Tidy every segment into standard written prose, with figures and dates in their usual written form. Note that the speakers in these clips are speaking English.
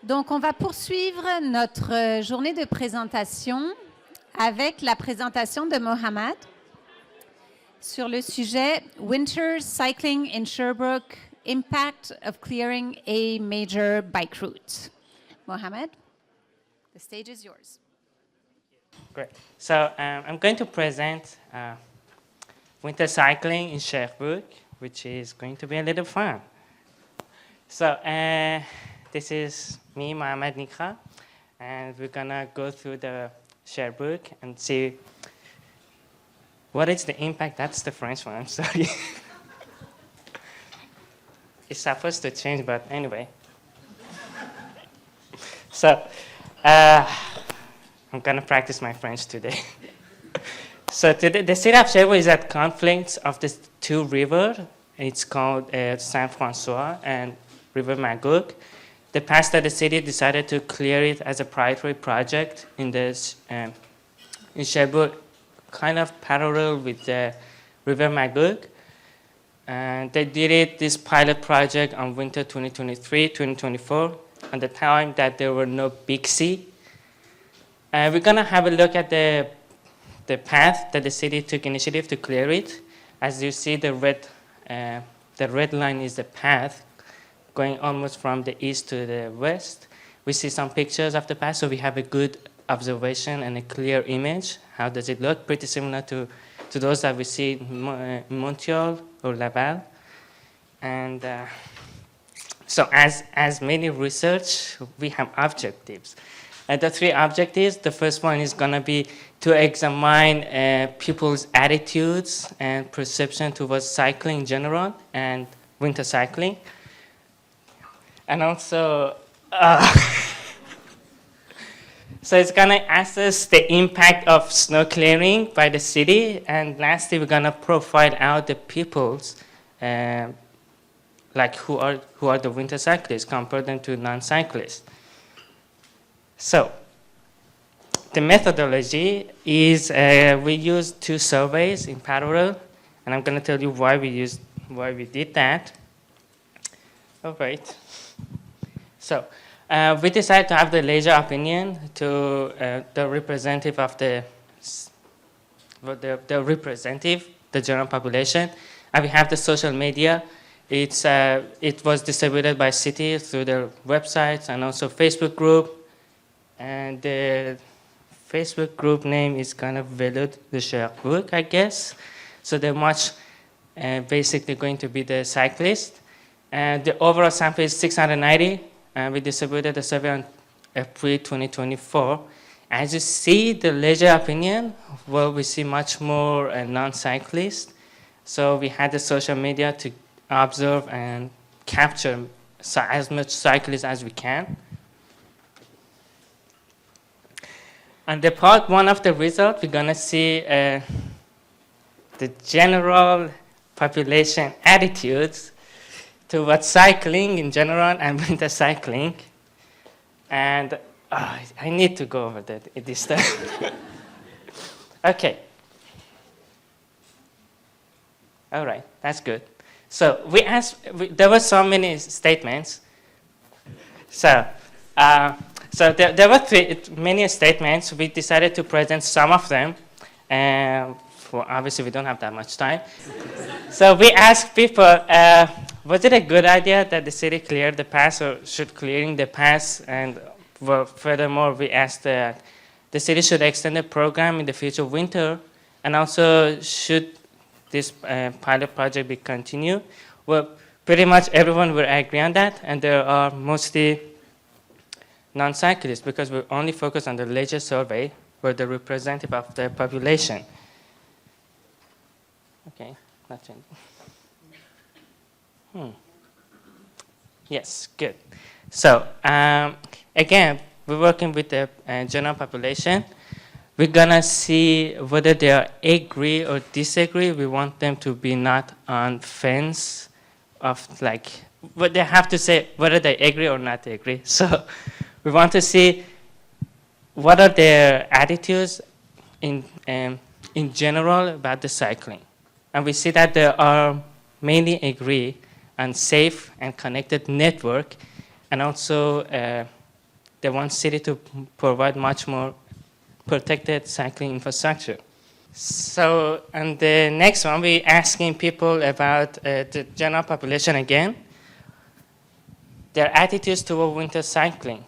Donc, on va poursuivre notre journée de présentation avec la présentation de Mohammad sur le sujet « Winter Cycling in Sherbrooke, Impact of Clearing a Major Bike Route ». Mohammad, the stage is yours. Great. So I'm going to present winter cycling in Sherbrooke, which is going to be a little fun. So this is me, Mohammad Nikkhah, and we're going to go through the Sherbrooke and see what is the impact. That's the French one, I'm sorry. It's supposed to change, but anyway. So I'm going to practice my French today. So today, the city of Sherbrooke is at confluence of the two rivers. It's called Saint-François and River McGill. The past that the city decided to clear it as a priority project in Sherbrooke, kind of parallel with the River McGill. And they did this pilot project on winter 2023-2024, at the time that there were no big sea. We're going to have a look at the path that the city took initiative to clear it. As you see, the red line is the path going almost from the east to the west. We see some pictures of the path, so we have a good observation and a clear image. How does it look? Pretty similar to those that we see in Montreal or Laval. And so as many research, we have objectives. The three objectives, the first one is going to be to examine people's attitudes and perception towards cycling in general and winter cycling. And also, so it's going to assess the impact of snow clearing by the city. And lastly, we're going to profile out the peoples, like who are the winter cyclists, compare them to non-cyclists. So the methodology is we use two surveys in parallel, and I'm going to tell you why we did that. All right. So we decided to have the leisure opinion to the representative of the general population, and we have the social media. It was distributed by city through their websites and also Facebook group. And the Facebook group name is kind of Vélo, the Sherbrooke, I guess. So they're much basically going to be the cyclist. And the overall sample is 690. And we distributed the survey on April 2024. As you see, the leisure opinion, well, we see much more non-cyclists. So we had the social media to observe and capture as much cyclists as we can. On the part one of the result, we're going to see the general population attitudes towards cycling in general and winter cycling. And I need to go over that at this time. Okay. All right, that's good. So there were so many statements. So there were many statements. We decided to present some of them. Obviously, we don't have that much time. So we asked people, was it a good idea that the city cleared the pass, or should clearing the pass? And furthermore, we asked that the city should extend the program in the future winter, and also should this pilot project be continued? Well, pretty much everyone will agree on that, and there are mostly non-cyclists, because we only focus on the leisure survey, where the representative of the population. Okay, not changing. Yes, good. So again, we're working with the general population. We're gonna see whether they agree or disagree. We want them to be not on fence of what they have to say, whether they agree or not agree. So we want to see what are their attitudes in general about the cycling. And we see that there are mainly agree on safe and connected network, and also they want city to provide much more protected cycling infrastructure. So, and the next one, we're asking people about the general population again, their attitudes toward winter cycling.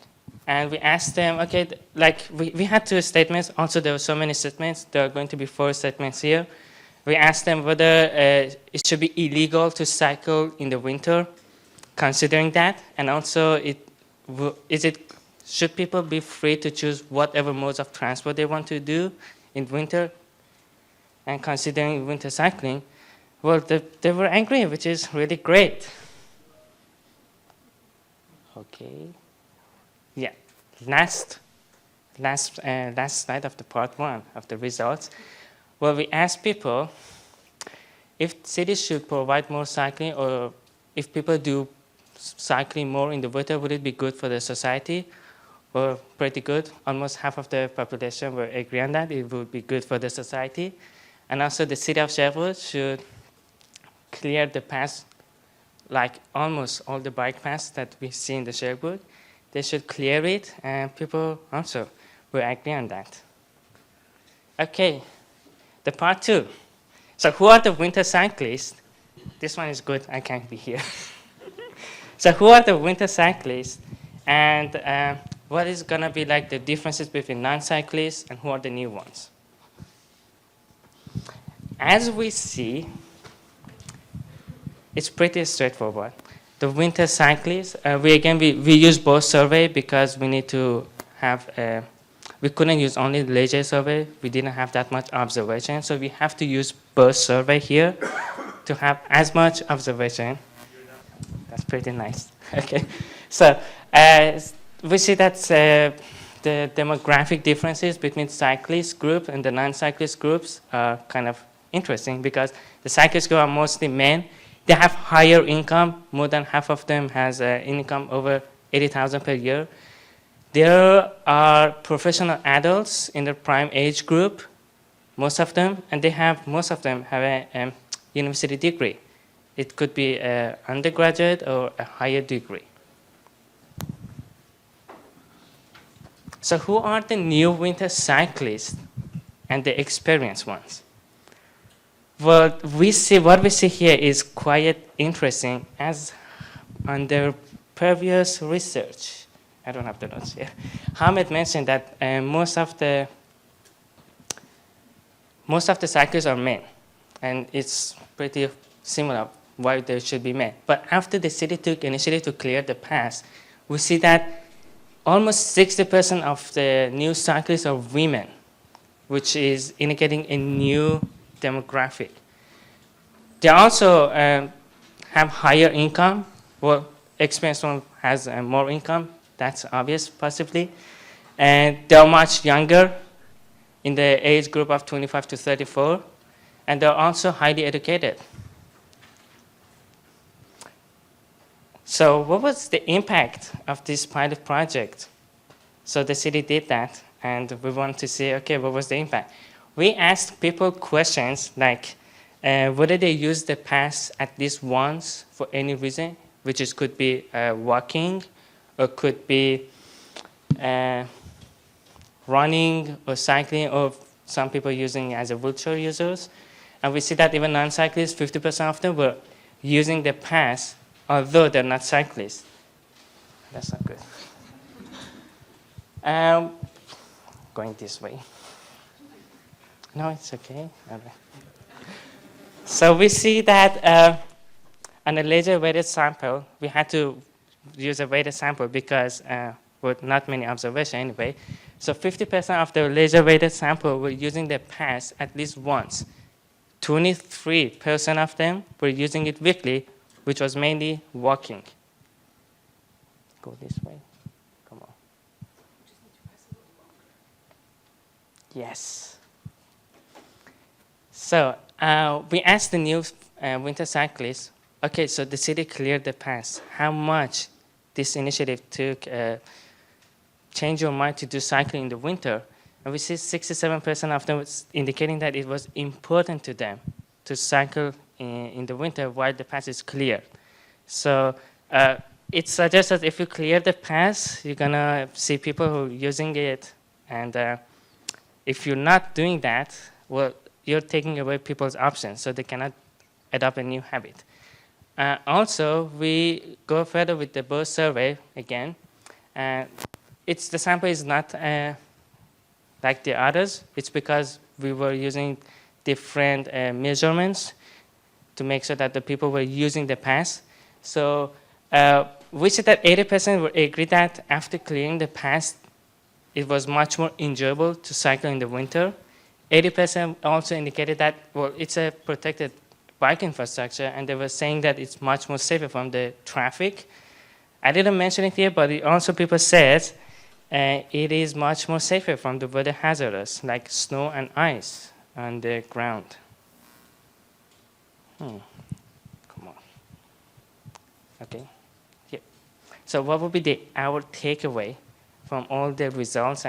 And we asked them, okay, like we had 2 statements. Also, there were so many statements. There are going to be 4 statements here. We asked them whether it should be illegal to cycle in the winter, considering that. And also, should people be free to choose whatever modes of transport they want to do in winter? And considering winter cycling, well, they were angry, which is really great. Okay. Yeah. Last slide of the part 1 of the results. Well, we asked people if cities should provide more cycling, or if people do cycling more in the winter, would it be good for the society? Or pretty good. Almost half of the population were agree on that. It would be good for the society. And also the city of Sherbrooke should clear the paths, like almost all the bike paths that we see in the Sherbrooke. They should clear it, and people also will agree on that. Okay, the part 2. So who are the winter cyclists? This one is good, I can't be here. So who are the winter cyclists? And what is gonna be like the differences between non-cyclists and who are the new ones? As we see, it's pretty straightforward. The winter cyclists, we use both survey because we need to have, we couldn't use only the leisure survey. We didn't have that much observation. So we have to use both survey here to have as much observation. That's pretty nice. Okay. So we see that the demographic differences between cyclist group and the non-cyclist groups are kind of interesting because the cyclist group are mostly men. They have higher income. More than half of them has income over 80,000 per year. There are professional adults in the prime age group, most of them, and most of them have a university degree. It could be an undergraduate or a higher degree. So who are the new winter cyclists and the experienced ones? Well, what we see here is quite interesting. As on the previous research, I don't have the notes here. Mohammad mentioned that most of the cyclists are men, and it's pretty similar why there should be men. But after the city took initiative to clear the paths, we see that almost 60% of the new cyclists are women, which is indicating a new demographic. They also have higher income. Well, experienced one has more income. That's obvious, possibly. And they're much younger in the age group of 25 to 34. And they're also highly educated. So what was the impact of this pilot project? So the city did that, and we want to see, okay, what was the impact? We asked people questions like, whether they use the pass at least once for any reason, which could be walking, or could be running or cycling, or some people using it as a wheelchair users. And we see that even non-cyclists, 50% of them were using the pass, although they're not cyclists. That's not good. Going this way. No, it's okay. Okay. So we see that on a laser weighted sample, we had to use a weighted sample because with not many observations anyway. So 50% of the laser weighted sample were using the pass at least once. 23% of them were using it weekly, which was mainly walking. Go this way. Come on. Yes. So we asked the new winter cyclists, okay, so the city cleared the paths. How much this initiative took change your mind to do cycling in the winter? And we see 67% of them was indicating that it was important to them to cycle in the winter while the path is clear. So it suggests that if you clear the paths, you're gonna see people who are using it, and if you're not doing that, well, you're taking away people's options, so they cannot adopt a new habit. Also, we go further with the BOSE survey again. The sample is not like the others. It's because we were using different measurements to make sure that the people were using the pass. So we see that 80% would agree that after clearing the pass, it was much more enjoyable to cycle in the winter. 80% also indicated that, well, it's a protected bike infrastructure, and they were saying that it's much more safer from the traffic. I didn't mention it here, but also people said it is much more safer from the weather hazards, like snow and ice on the ground. Come on. Okay. Here. So what would be our takeaway from all the results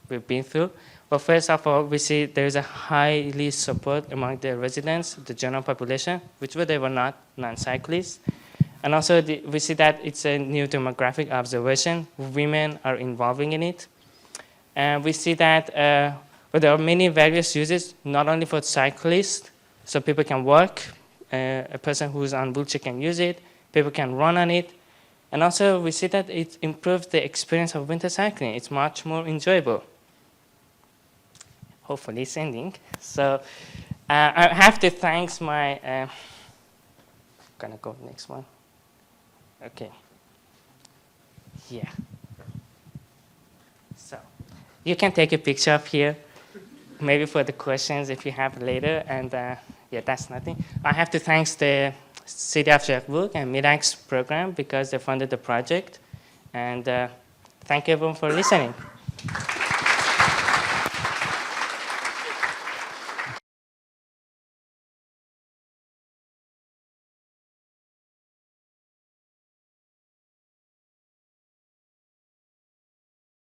we've been through? Well, first of all, we see there is a highly support among the residents, the general population, which they were not non-cyclists. And also, we see that it's a new demographic observation. Women are involving in it. And we see that there are many various uses, not only for cyclists, so people can walk, a person who's on wheelchair can use it, people can run on it. And also, we see that it improves the experience of winter cycling. It's much more enjoyable. Hopefully it's ending. So I have to thank my, gonna go next one. Okay. Yeah. So you can take a picture up here, maybe for the questions if you have later. And yeah, that's nothing. I have to thank the City of Sherbrooke and MIDAC's program because they funded the project. And thank you everyone for listening.